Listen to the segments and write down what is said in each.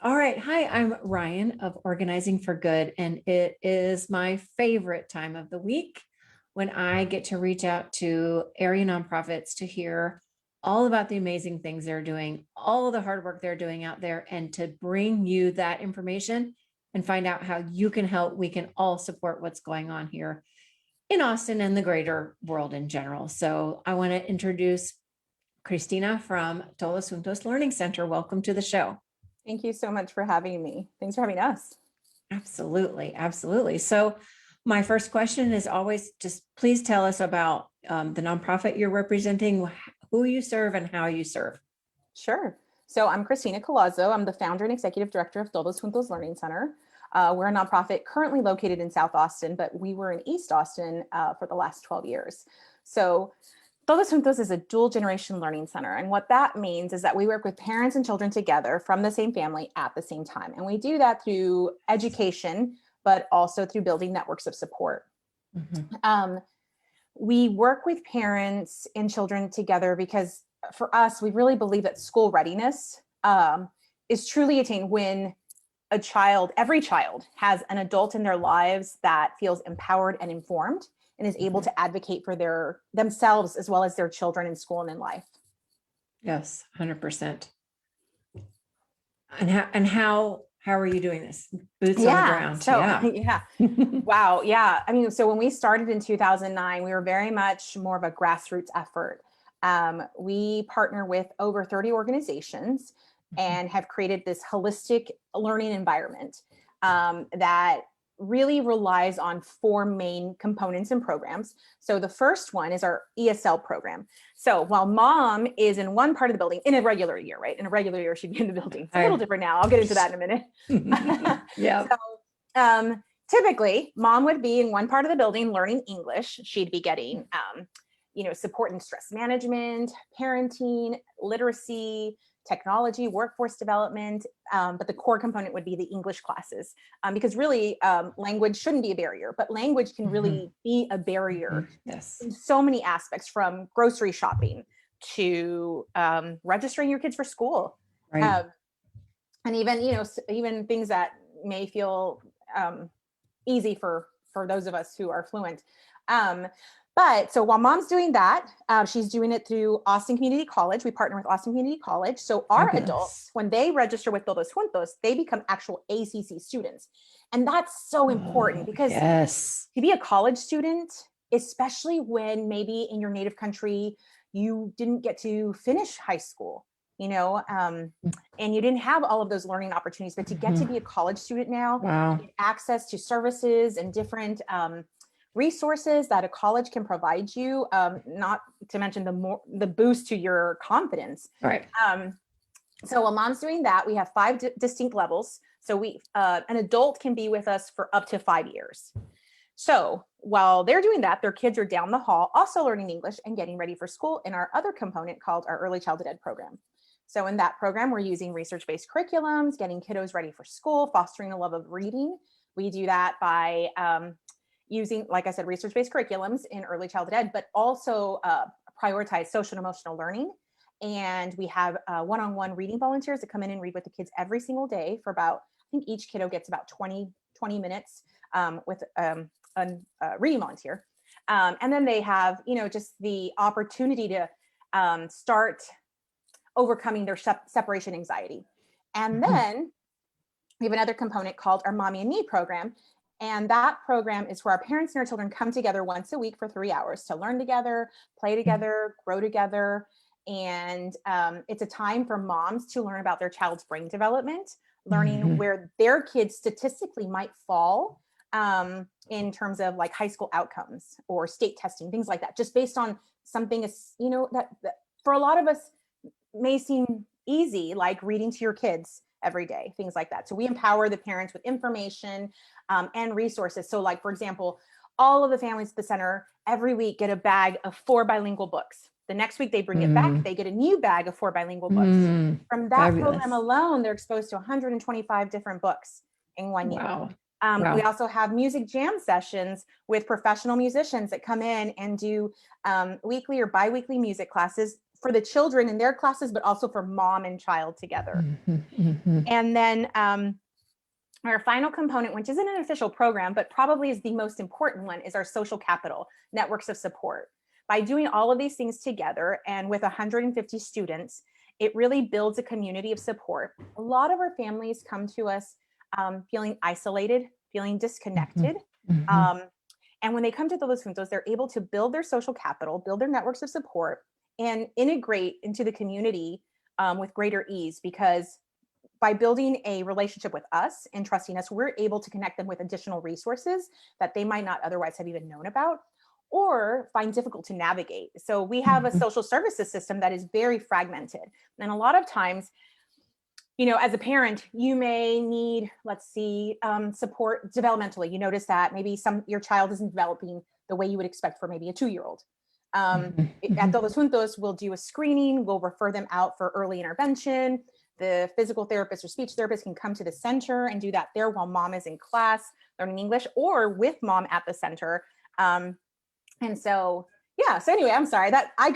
All right. Hi, I'm Ryan of Organizing for Good, and it is my favorite time of the week when I get to reach out to area nonprofits to hear all about the amazing things they're doing, all of the hard work they're doing out there, and to bring you that information and find out how you can help. We can all support what's going on here in Austin and the greater world in general. So I want to introduce Christina from Todos Juntos Learning Center. Welcome to the show. Thank you so much for having me. Thanks for having us. Absolutely. Absolutely. So my first question is always just please tell us about the nonprofit you're representing, who you serve and how you serve. Sure. So I'm Christina Colazzo. I'm the founder and executive director of Todos Juntos Learning Center. We're a nonprofit currently located in South Austin, but we were in East Austin for the last 12 years. So Todos Juntos is a dual generation learning center. And what that means is that we work with parents and children together from the same family at the same time. And we do that through education, but also through building networks of support. Mm-hmm. We work with parents and children together because for us, we really believe that school readiness is truly attained when every child has an adult in their lives that feels empowered and informed and is able to advocate for themselves as well as their children in school and in life. Yes, 100%. And how are you doing this? Boots on the ground. So, yeah. Wow. Yeah. I mean, so when we started in 2009, we were very much more of a grassroots effort. We partner with over 30 organizations and have created this holistic learning environment that really relies on four main components and programs. So the first one is our ESL program. So while mom is in one part of the building in a regular year, right? In a regular year, she'd be in the building. It's a little different now. I'll get into that in a minute. Yeah. So typically mom would be in one part of the building learning English. She'd be getting, support in stress management, parenting, literacy, technology, workforce development, but the core component would be the English classes, because really language shouldn't be a barrier, but language can really be a barrier in so many aspects, from grocery shopping to registering your kids for school, right. And even things that may feel easy for those of us who are fluent. But so while mom's doing that, she's doing it through Austin Community College. We partner with Austin Community College. So our adults, when they register with Todos Juntos, they become actual ACC students. And that's so important because to be a college student, especially when maybe in your native country, you didn't get to finish high school, and you didn't have all of those learning opportunities, but to get to be a college student now, get access to services and different resources that a college can provide you, not to mention the boost to your confidence. Right. So while mom's doing that, we have 5 distinct levels. So an adult can be with us for up to 5 years. So while they're doing that, their kids are down the hall also learning English and getting ready for school in our other component called our Early Childhood Ed program. So in that program, we're using research-based curriculums, getting kiddos ready for school, fostering a love of reading. We do that by using, like I said, research-based curriculums in early childhood ed, but also prioritize social and emotional learning. And we have one-on-one reading volunteers that come in and read with the kids every single day for about, I think each kiddo gets about 20 minutes with a reading volunteer. And then they have, just the opportunity to start overcoming their separation anxiety. And then we have another component called our Mommy and Me program. And that program is where our parents and our children come together once a week for 3 hours to learn together, play together, grow together. And it's a time for moms to learn about their child's brain development, learning where their kids statistically might fall in terms of like high school outcomes or state testing, things like that, just based on something, that for a lot of us may seem easy, like reading to your kids every day, things like that. So we empower the parents with information and resources. So like, for example, all of the families at the center every week get a bag of 4 bilingual books. The next week they bring it back, they get a new bag of 4 bilingual books. From that program alone, they're exposed to 125 different books in 1 year. We also have music jam sessions with professional musicians that come in and do weekly or bi-weekly music classes for the children in their classes, but also for mom and child together. And then our final component, which isn't an official program, but probably is the most important one, is our social capital, networks of support. By doing all of these things together and with 150 students, it really builds a community of support. A lot of our families come to us feeling isolated, feeling disconnected. And when they come to Todos Juntos, they're able to build their social capital, build their networks of support, and integrate into the community with greater ease, because by building a relationship with us and trusting us, we're able to connect them with additional resources that they might not otherwise have even known about or find difficult to navigate. So we have a social services system that is very fragmented. And a lot of times, you know, as a parent, you may need, let's see, support developmentally. You notice that maybe your child isn't developing the way you would expect for maybe a 2-year-old. At Todos Juntos, we'll do a screening, we'll refer them out for early intervention. The physical therapist or speech therapist can come to the center and do that there while mom is in class learning English, or with mom at the center. And so, yeah. So anyway, I'm sorry that I'm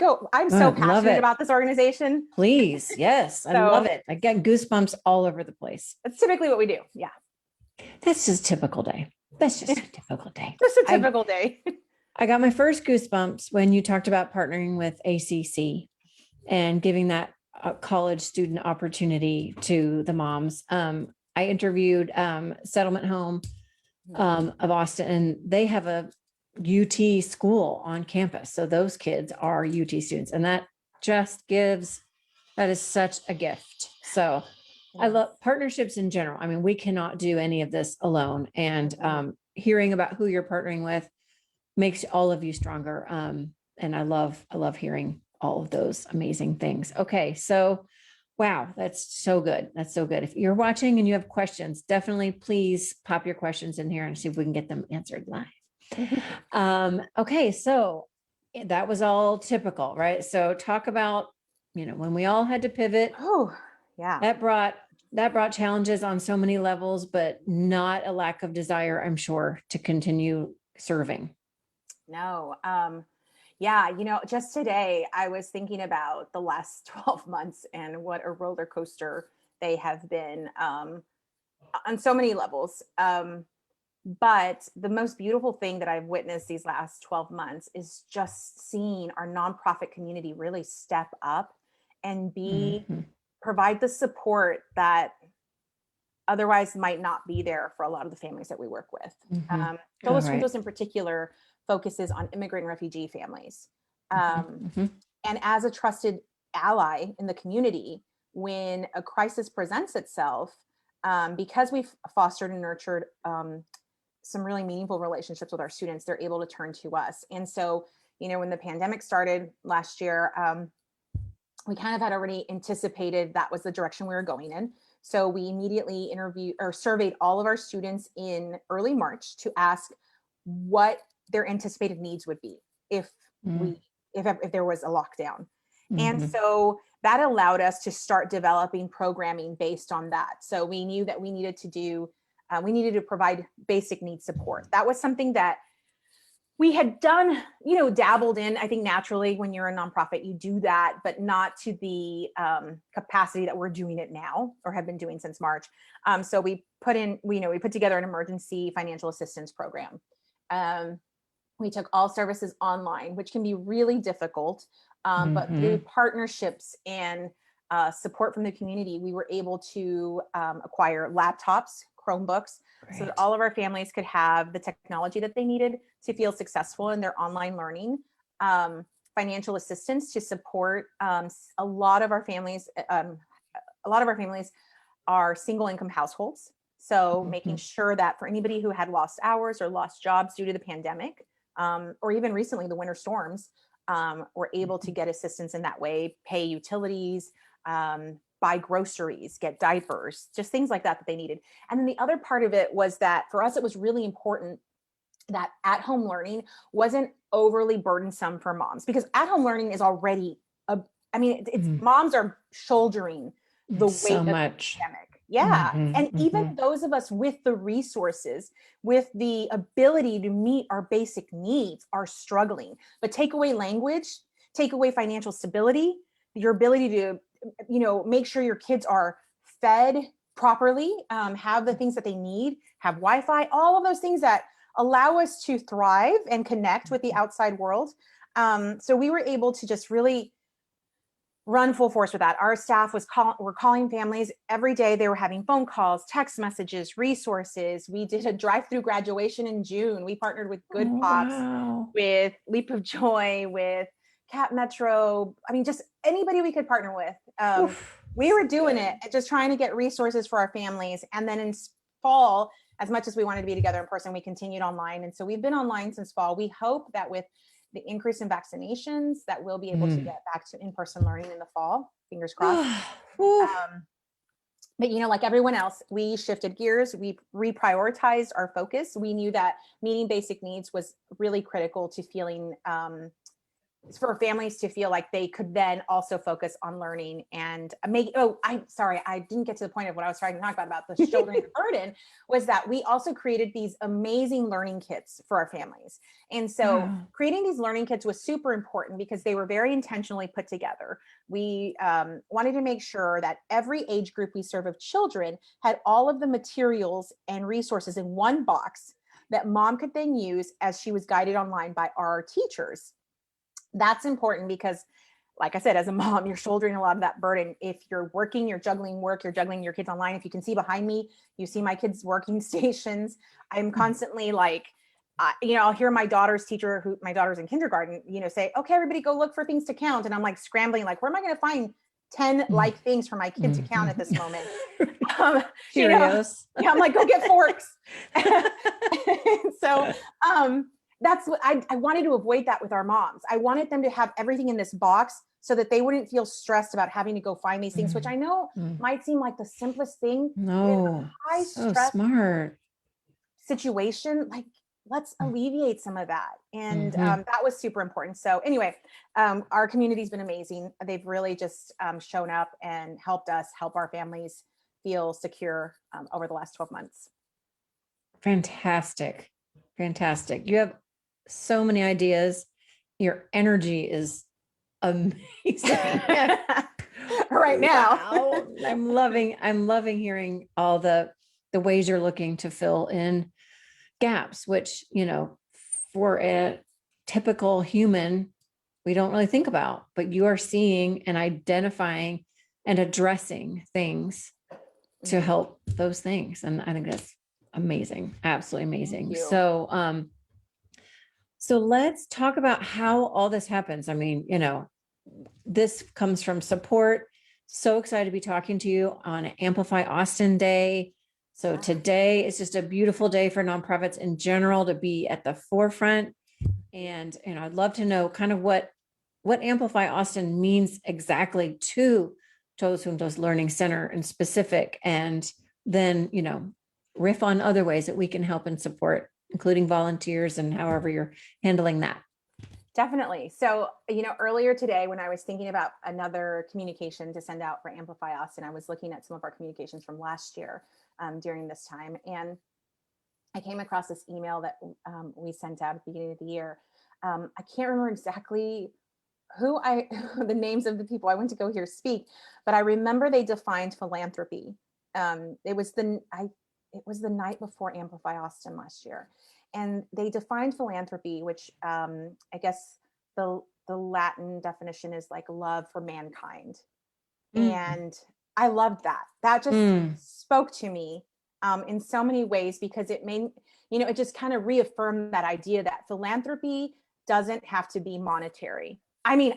so passionate about this organization. Please. Yes. I love it. I get goosebumps all over the place. That's typically what we do. Yeah. That's just a typical day. That's just a typical day. Just a typical day. I got my first goosebumps when you talked about partnering with ACC and giving that college student opportunity to the moms. I interviewed Settlement Home of Austin, and they have a UT school on campus. So those kids are UT students, and that is such a gift. So I love partnerships in general. I mean, we cannot do any of this alone. And hearing about who you're partnering with makes all of you stronger. And I love hearing all of those amazing things. Okay. So, wow, that's so good. That's so good. If you're watching and you have questions, definitely please pop your questions in here and see if we can get them answered live. Okay. So that was all typical, right? So talk about, you know, when we all had to pivot. Oh, yeah. That brought challenges on so many levels, but not a lack of desire, I'm sure, to continue serving. No. Yeah, you know, just today I was thinking about the last 12 months and what a roller coaster they have been on so many levels. But the most beautiful thing that I've witnessed these last 12 months is just seeing our nonprofit community really step up and provide the support that otherwise might not be there for a lot of the families that we work with. Todos Juntos in particular focuses on immigrant refugee families. And as a trusted ally in the community, when a crisis presents itself, because we've fostered and nurtured some really meaningful relationships with our students, they're able to turn to us. And so, you know, when the pandemic started last year, we kind of had already anticipated that was the direction we were going in. So we immediately surveyed all of our students in early March to ask what their anticipated needs would be if there was a lockdown. And so that allowed us to start developing programming based on that. So we knew that we needed to provide basic needs support. That was something that we had done, you know, dabbled in. I think naturally when you're a nonprofit, you do that, but not to the capacity that we're doing it now or have been doing since March. So we put together an emergency financial assistance program. We took all services online, which can be really difficult, but through partnerships and support from the community, we were able to acquire laptops, Chromebooks, so that all of our families could have the technology that they needed to feel successful in their online learning. Financial assistance to support a lot of our families. A lot of our families are single income households. So making sure that for anybody who had lost hours or lost jobs due to the pandemic, or even recently the winter storms, were able to get assistance in that way, pay utilities, buy groceries, get diapers, just things like that they needed. And then the other part of it was that for us, it was really important that at-home learning wasn't overly burdensome for moms, because at-home learning is already moms are shouldering the weight so of the much pandemic. Yeah. And even those of us with the resources, with the ability to meet our basic needs are struggling. But take away language, take away financial stability, your ability to, make sure your kids are fed properly, have the things that they need, have Wi-Fi, all of those things that allow us to thrive and connect with the outside world. So we were able to just really run full force with that. Our staff were calling families every day. They were having phone calls, text messages, resources. We did a drive-through graduation in June. We partnered with Good Pops, Wow. with Leap of Joy, with Cat Metro. I mean, just anybody we could partner with. We were doing it, just trying to get resources for our families. And then in fall, as much as we wanted to be together in person, we continued online. And so we've been online since fall. We hope that with the increase in vaccinations that we'll be able to get back to in-person learning in the fall, fingers crossed. But like everyone else, we shifted gears, we reprioritized our focus. We knew that meeting basic needs was really critical to feeling, for families to feel like they could then also focus on learning and I didn't get to the point of what I was trying to talk about the shouldering the burden, was that we also created these amazing learning kits for our families. And so creating these learning kits was super important because they were very intentionally put together. We wanted to make sure that every age group we serve of children had all of the materials and resources in one box that mom could then use as she was guided online by our teachers. That's important because, like I said, as a mom, you're shouldering a lot of that burden. If you're working, you're juggling work, you're juggling your kids online. If you can see behind me, you see my kids' working stations. I'm constantly like, I'll hear my daughter's teacher, my daughter's in kindergarten, say, okay, everybody go look for things to count. And I'm like scrambling, like, where am I going to find 10 things for my kid to count at this moment? Cheerios. I'm like, go get forks. So, that's what I wanted to avoid that with our moms. I wanted them to have everything in this box so that they wouldn't feel stressed about having to go find these things, which I know might seem like the simplest thing. No, high so stress smart situation, like let's alleviate some of that. And that was super important. So anyway, our community's been amazing. They've really just shown up and helped us help our families feel secure over the last 12 months. Fantastic. You have so many ideas. Your energy is amazing. Right now. Wow. I'm loving hearing all the ways you're looking to fill in gaps, which, for a typical human, we don't really think about, but you are seeing and identifying and addressing things to help those things. And I think that's amazing. Absolutely amazing. So let's talk about how all this happens. I mean, this comes from support. So excited to be talking to you on Amplify Austin Day. So today is just a beautiful day for nonprofits in general to be at the forefront. And I'd love to know kind of what Amplify Austin means exactly to Todos Juntos Learning Center in specific, and then, riff on other ways that we can help and support, including volunteers and however you're handling that. Definitely. So, earlier today when I was thinking about another communication to send out for Amplify Austin, I was looking at some of our communications from last year during this time. And I came across this email that we sent out at the beginning of the year. I can't remember exactly the names of the people I went to go hear speak, but I remember they defined philanthropy. It was the night before Amplify Austin last year. And they defined philanthropy, which I guess the Latin definition is like love for mankind. And I loved that. That just spoke to me in so many ways, because it made, it just kind of reaffirmed that idea that philanthropy doesn't have to be monetary. I mean,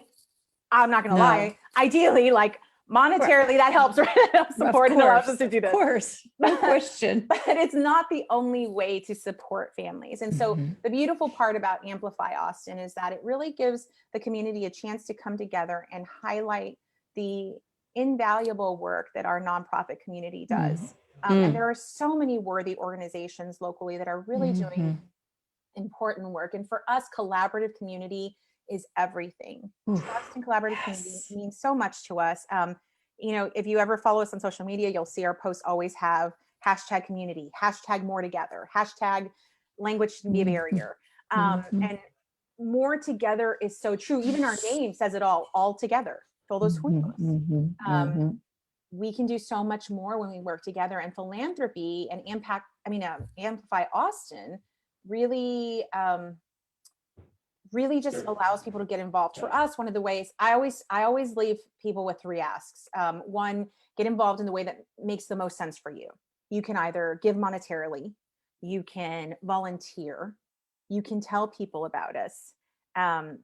I'm not going to lie. Ideally, like monetarily, that helps, right? That helps support and allows us to do this. Of course, no question. But it's not the only way to support families. And so the beautiful part about Amplify Austin is that it really gives the community a chance to come together and highlight the invaluable work that our nonprofit community does. And there are so many worthy organizations locally that are really doing important work. And for us, collaborative community is everything. Trust and collaborative community means so much to us. If you ever follow us on social media, you'll see our posts always have hashtag community, hashtag more together, hashtag language shouldn't be a barrier. And more together is so true. Even our name says it all together. Todos Juntos. Mm-hmm. We can do so much more when we work together, and philanthropy and Amplify Austin really, really just allows people to get involved. For us, one of the ways I always leave people with 3 asks. One, get involved in the way that makes the most sense for you. You can either give monetarily, you can volunteer, you can tell people about us.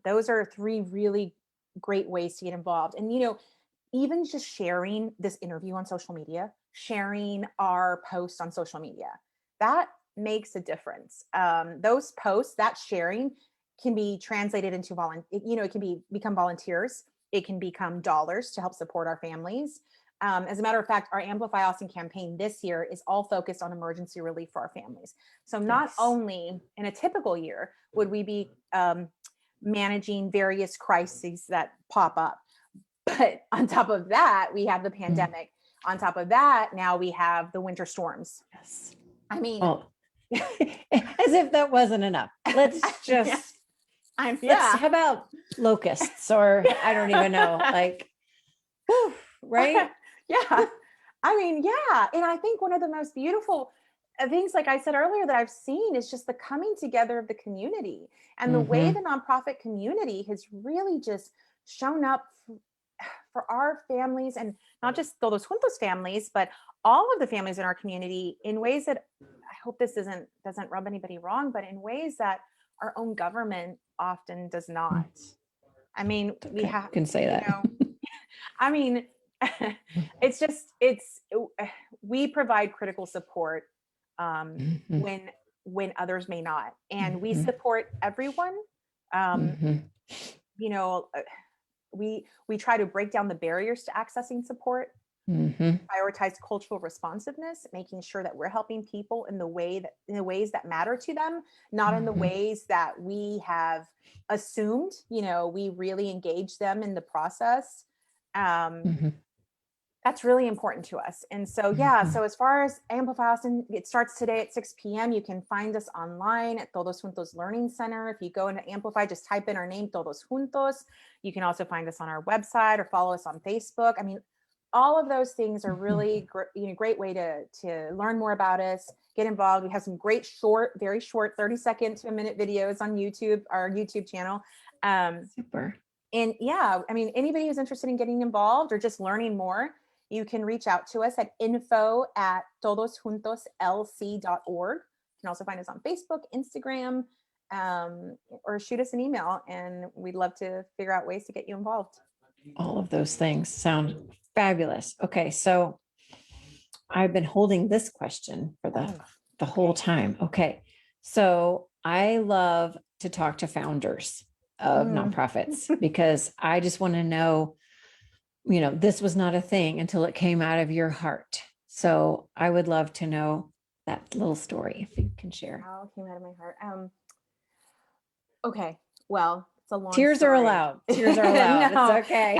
Those are 3 really great ways to get involved. And, even just sharing this interview on social media, sharing our posts on social media, that makes a difference. Those posts, that sharing can be translated into it can become volunteers. It can become dollars to help support our families. As a matter of fact, our Amplify Austin campaign this year is all focused on emergency relief for our families. So not only in a typical year would we be managing various crises that pop up, but on top of that, we have the pandemic. On top of that, now we have the winter storms. Yes. I mean, as if that wasn't enough. Let's just, how about locusts, or I don't even know, like, whew, right? Yeah. I mean, yeah. And I think one of the most beautiful things, like I said earlier, that I've seen is just the coming together of the community, and the way the nonprofit community has really just shown up for our families, and not just Todos Juntos families, but all of the families in our community, in ways that, I hope this doesn't rub anybody wrong, but in ways that our own government often does not. I mean, we have, can say that. I mean, we provide critical support when others may not, and we support everyone. We try to break down the barriers to accessing support, prioritize cultural responsiveness, making sure that we're helping people in the ways that matter to them, not in the ways that we have assumed. We really engage them in the process. That's really important to us. And so, so as far as Amplify Austin, it starts today at 6 p.m. You can find us online at Todos Juntos Learning Center. If you go into Amplify, just type in our name, Todos Juntos. You can also find us on our website or follow us on Facebook. I mean, all of those things are really great way to learn more about us, get involved. We have some great very short 30-second to a minute videos on YouTube, our YouTube channel. Super. And I mean, anybody who's interested in getting involved or just learning more, you can reach out to us at info@todosjuntoslc.org. You can also find us on Facebook, Instagram, or shoot us an email, and we'd love to figure out ways to get you involved. All of those things sound fabulous. Okay, so I've been holding this question for the whole time. Okay, so I love to talk to founders of nonprofits, because I just want to know, this was not a thing until it came out of your heart. So I would love to know that little story, if you can share. How it came out of my heart. Okay, well, it's a long Tears story. Are allowed. Tears are allowed. No. It's okay.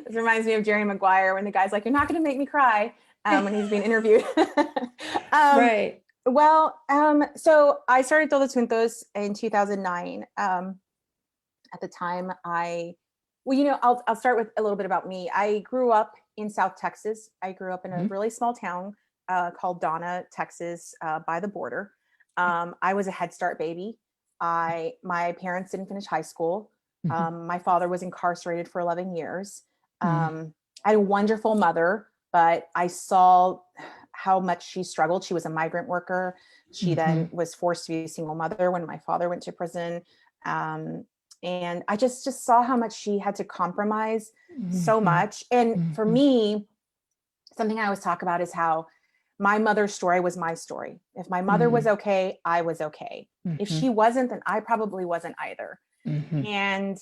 This reminds me of Jerry Maguire, when the guy's like, "You're not going to make me cry," when he's being interviewed. Right. Well, so I started Todos Juntos in 2009. At the time, I'll start with a little bit about me. I grew up in South Texas. I grew up in a really small town called Donna, Texas, by the border. I was a Head Start baby. My parents didn't finish high school. My father was incarcerated for 11 years. I had a wonderful mother, but I saw how much she struggled. She was a migrant worker. She then was forced to be a single mother when my father went to prison. And I just saw how much she had to compromise so much. And for me, something I always talk about is how my mother's story was my story. If my mother was okay, I was okay. If she wasn't, then I probably wasn't either. And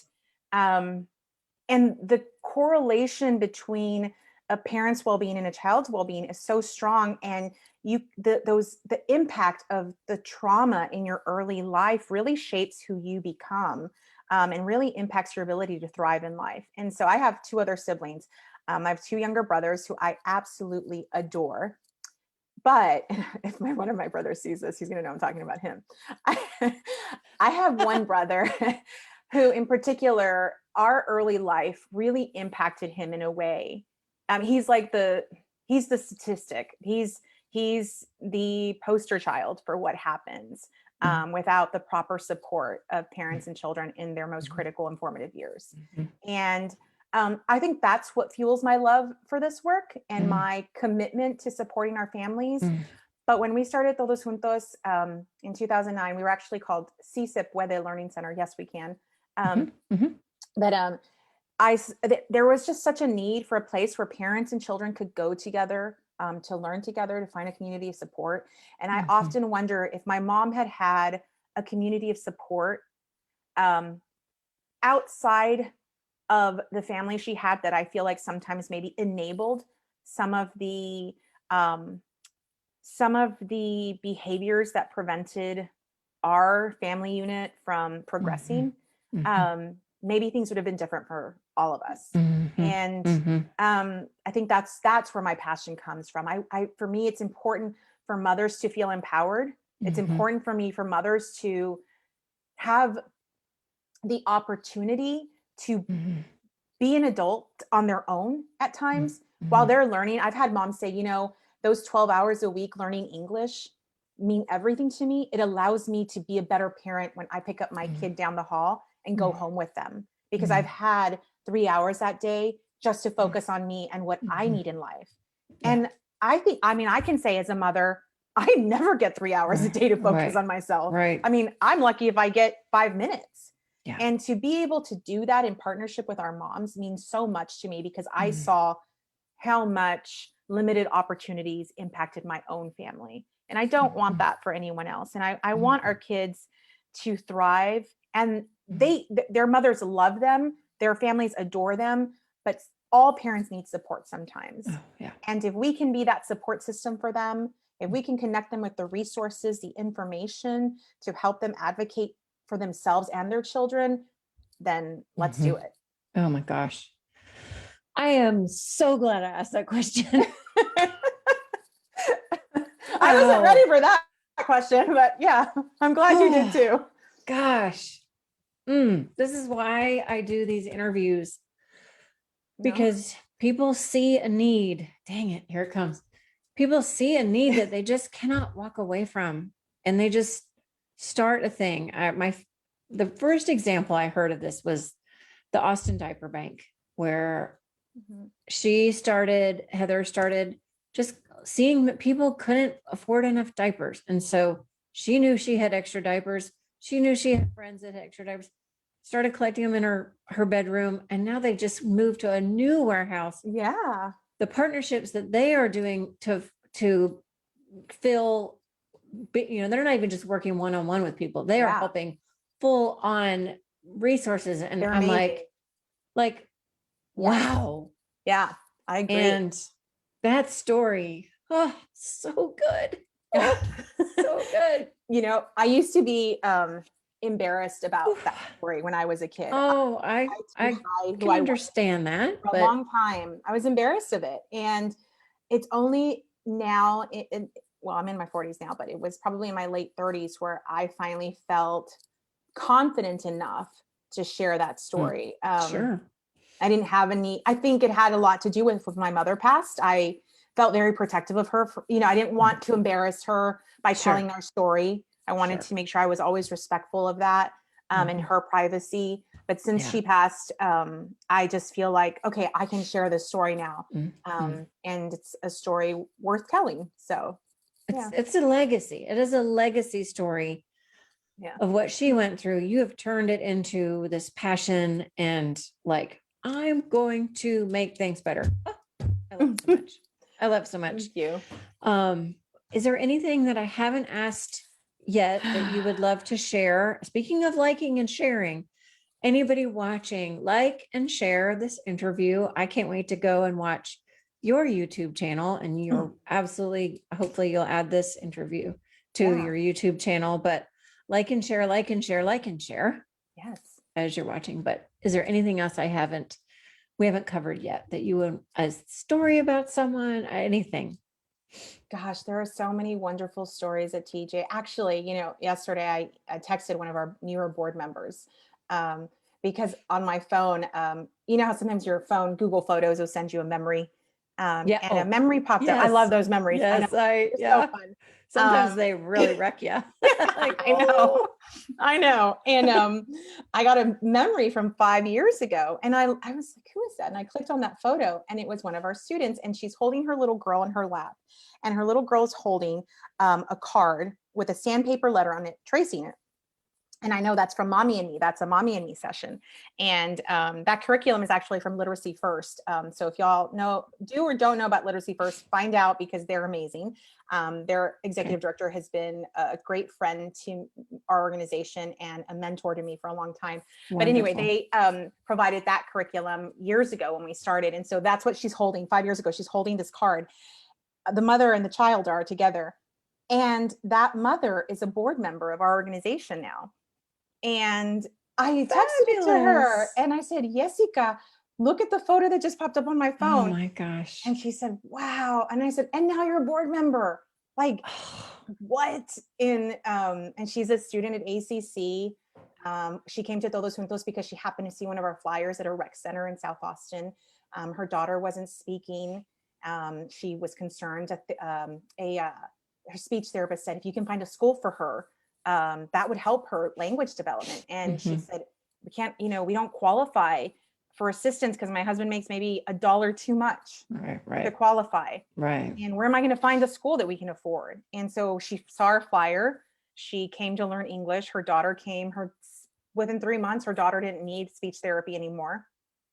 the correlation between a parent's well-being and a child's well-being is so strong. And the impact of the trauma in your early life really shapes who you become, and really impacts your ability to thrive in life. And so I have 2 other siblings. I have 2 younger brothers who I absolutely adore. But if one of my brothers sees this, he's going to know I'm talking about him. I have one brother who in particular, our early life really impacted him in a way. He's the statistic. He's the poster child for what happens without the proper support of parents and children in their most critical and formative years. And I think that's what fuels my love for this work and my commitment to supporting our families. But when we started Todos Juntos in 2009, we were actually called Si Se Puede Learning Center. Yes, we can. But there was just such a need for a place where parents and children could go together to learn together, to find a community of support. And I often wonder if my mom had had a community of support outside of the family she had, that I feel like sometimes maybe enabled some of the behaviors that prevented our family unit from progressing. Maybe things would have been different for all of us. And I think that's where my passion comes from. For me, it's important for mothers to feel empowered. It's important for me for mothers to have the opportunity to be an adult on their own at times while they're learning. I've had moms say, those 12 hours a week learning English mean everything to me. It allows me to be a better parent when I pick up my kid down the hall and go home with them, because I've had 3 hours that day just to focus on me and what I need in life. And I think, I can say as a mother, I never get 3 hours a day to focus on myself. I'm lucky if I get 5 minutes. And to be able to do that in partnership with our moms means so much to me, because I saw how much limited opportunities impacted my own family. And I don't want that for anyone else. And I want our kids to thrive, and their mothers love them, their families adore them, but all parents need support sometimes. And if we can be that support system for them, if we can connect them with the resources, the information to help them advocate for themselves and their children, then let's do it. Oh my gosh. I am so glad I asked that question. I wasn't ready for that question, but yeah, I'm glad you did too. Gosh. This is why I do these interviews, because people see a need. Dang it, here it comes. People see a need that they just cannot walk away from, and they just start a thing. The first example I heard of this was the Austin Diaper Bank, where Heather started just seeing that people couldn't afford enough diapers. And so she knew she had extra diapers. She knew she had friends that had extra diapers, started collecting them in her bedroom. And now they just moved to a new warehouse. Yeah. The partnerships that they are doing to fill, they're not even just working one-on-one with people. They are helping full on resources. And they're I'm amazing. like, wow. Yeah, I agree. And that story, so good. So good. I used to be embarrassed about that story when I was a kid. I can understand that. For a long time, I was embarrassed of it. And it's only now, I'm in my 40s now, but it was probably in my late 30s where I finally felt confident enough to share that story. Sure. I didn't have I think it had a lot to do with my mother passed. I felt very protective of her. I didn't want to embarrass her by telling our story. I wanted to make sure I was always respectful of that and her privacy. But since she passed, I just feel like, okay, I can share this story now. And it's a story worth telling. So it's a legacy. It is a legacy story of what she went through. You have turned it into this passion and I'm going to make things better. I love so much. I love so much. Thank you. Is there anything that I haven't asked yet that you would love to share? Speaking of liking and sharing, anybody watching, like and share this interview. I can't wait to go and watch your YouTube channel, and you're hopefully you'll add this interview to your YouTube channel, but like and share, like and share, like and share. Yes. As you're watching. But is there anything else we haven't covered yet that you want, a story about someone, anything? Gosh, there are so many wonderful stories at TJ. Actually, yesterday I texted one of our newer board members because on my phone, you know how sometimes your phone, Google Photos will send you a memory. Yeah. And a memory popped up. I love Yes. those memories. I know. Yes. They're so Yeah. fun. Sometimes they really wreck you. Like, I know. I know. And I got a memory from 5 years ago. And I was like, who is that? And I clicked on that photo and it was one of our students. And she's holding her little girl in her lap. And her little girl's holding a card with a sandpaper letter on it, tracing it. And I know that's from Mommy and Me. That's a Mommy and Me session. And that curriculum is actually from Literacy First. So if y'all do or don't know about Literacy First, find out because they're amazing. Their executive director has been a great friend to our organization and a mentor to me for a long time. Wonderful. But anyway, they provided that curriculum years ago when we started. And so that's what she's holding 5 years ago. She's holding this card. The mother and the child are together. And that mother is a board member of our organization now. And I texted it to her and I said, Jessica, look at the photo that just popped up on my phone. Oh my gosh. And she said, wow. And I said, and now you're a board member. Like, what? And she's a student at ACC. She came to Todos Juntos because she happened to see one of our flyers at a rec center in South Austin. Her daughter wasn't speaking. She was concerned that her speech therapist said, if you can find a school for her, that would help her language development. And she said, we don't qualify for assistance because my husband makes maybe $1 too much to qualify. Right. And where am I going to find a school that we can afford? And so she saw our flyer. She came to learn English. Her daughter came. Within 3 months, her daughter didn't need speech therapy anymore.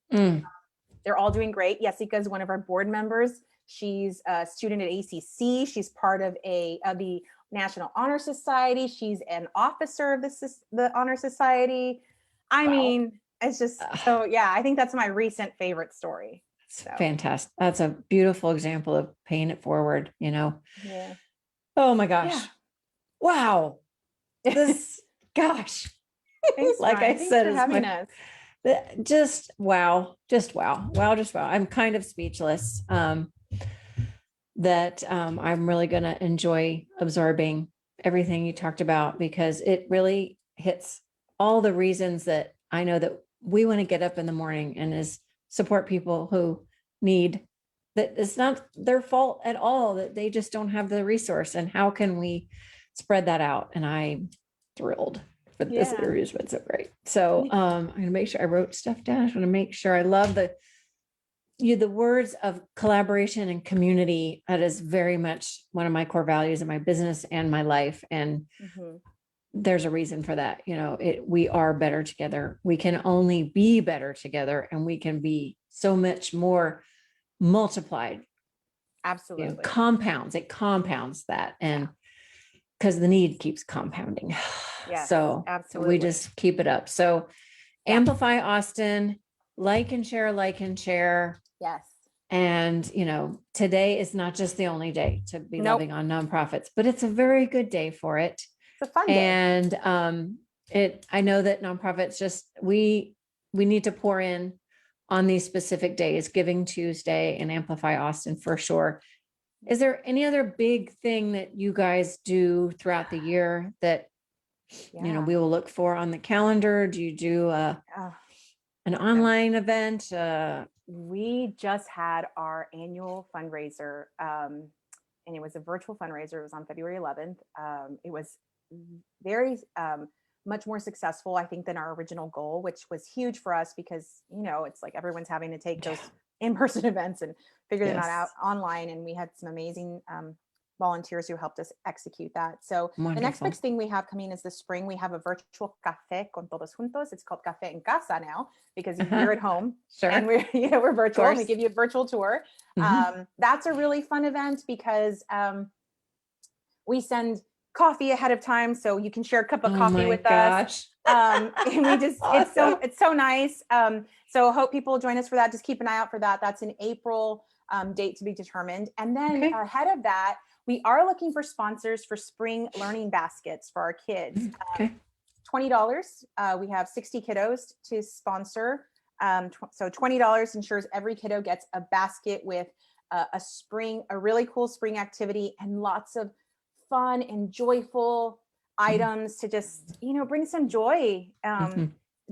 They're all doing great. Jessica is one of our board members. She's a student at ACC. She's part of the National Honor Society. She's an officer of the Honor Society. I mean, it's just so, yeah, I think that's my recent favorite story. So. Fantastic. That's a beautiful example of paying it forward, Yeah. Oh my gosh. Yeah. Wow. Gosh. Thanks, like Ryan. I said, Thanks for having us. Just wow. I'm kind of speechless. That I'm really going to enjoy absorbing everything you talked about because it really hits all the reasons that I know that we want to get up in the morning and support people who need that. It's not their fault at all that they just don't have the resource. And how can we spread that out? And I'm thrilled for this interview. It's been so great. So I'm going to make sure I wrote stuff down. I just want to make sure I love the words of collaboration and community. That is very much one of my core values in my business and my life. And there's a reason for that. We are better together. We can only be better together and we can be so much more multiplied. Absolutely. It compounds that. And because the need keeps compounding. Yes, so absolutely. we just keep it up. So amplify Austin, like and share. Yes. And, today is not just the only day to be loving on nonprofits, but it's a very good day for it. It's a fun day. And I know that nonprofits we need to pour in on these specific days, Giving Tuesday and Amplify Austin for sure. Is there any other big thing that you guys do throughout the year that, we will look for on the calendar? Do you do an online event? We just had our annual fundraiser, and it was a virtual fundraiser. It was on February 11th. It was very much more successful, I think, than our original goal, which was huge for us because, it's like everyone's having to take those in-person events and figure them out online. And we had some amazing volunteers who helped us execute that. So Wonderful. The next big thing we have coming is this spring. We have a virtual café con todos juntos. It's called Café en Casa now because you're at home. Sure. And we're virtual and we give you a virtual tour. That's a really fun event because we send coffee ahead of time so you can share a cup of coffee with us. And we just awesome. it's so nice. So hope people join us for that. Just keep an eye out for that. That's an April date to be determined. And then ahead of that, we are looking for sponsors for spring learning baskets for our kids. $20. We have 60 kiddos to sponsor. So $20 ensures every kiddo gets a basket with a really cool spring activity and lots of fun and joyful items to just, bring some joy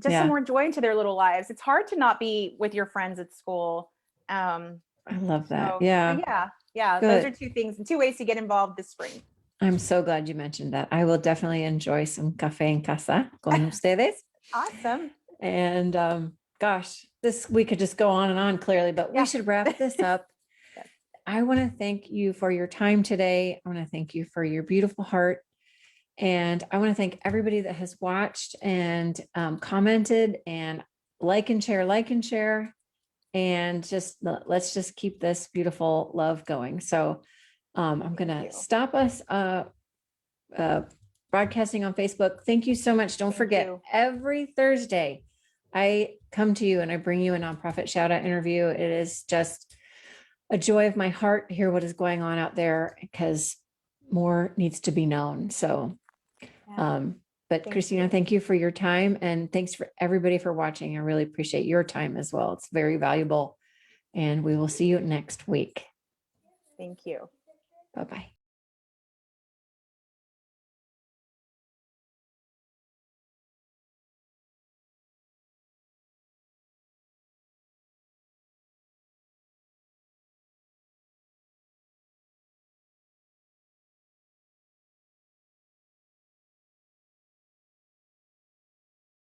just Yeah. some more joy into their little lives. It's hard to not be with your friends at school. I love that. So Yeah. yeah, those are Good. 2 things and 2 ways to get involved this spring. I'm so glad you mentioned that. I will definitely enjoy some café en casa con ustedes. Awesome. And gosh, we could just go on and on clearly, but Yeah. we should wrap this up. Yes. I want to thank you for your time today. I want to thank you for your beautiful heart. And I want to thank everybody that has watched and commented and like and share. And just let's just keep this beautiful love going. So I'm going to stop us broadcasting on Facebook. Thank you so much. Don't forget, every Thursday, I come to you and I bring you a nonprofit shout out interview. It is just a joy of my heart to hear what is going on out there because more needs to be known. So, but Christina, thank you for your time and thanks for everybody for watching. I really appreciate your time as well. It's very valuable and we will see you next week. Thank you. Bye-bye.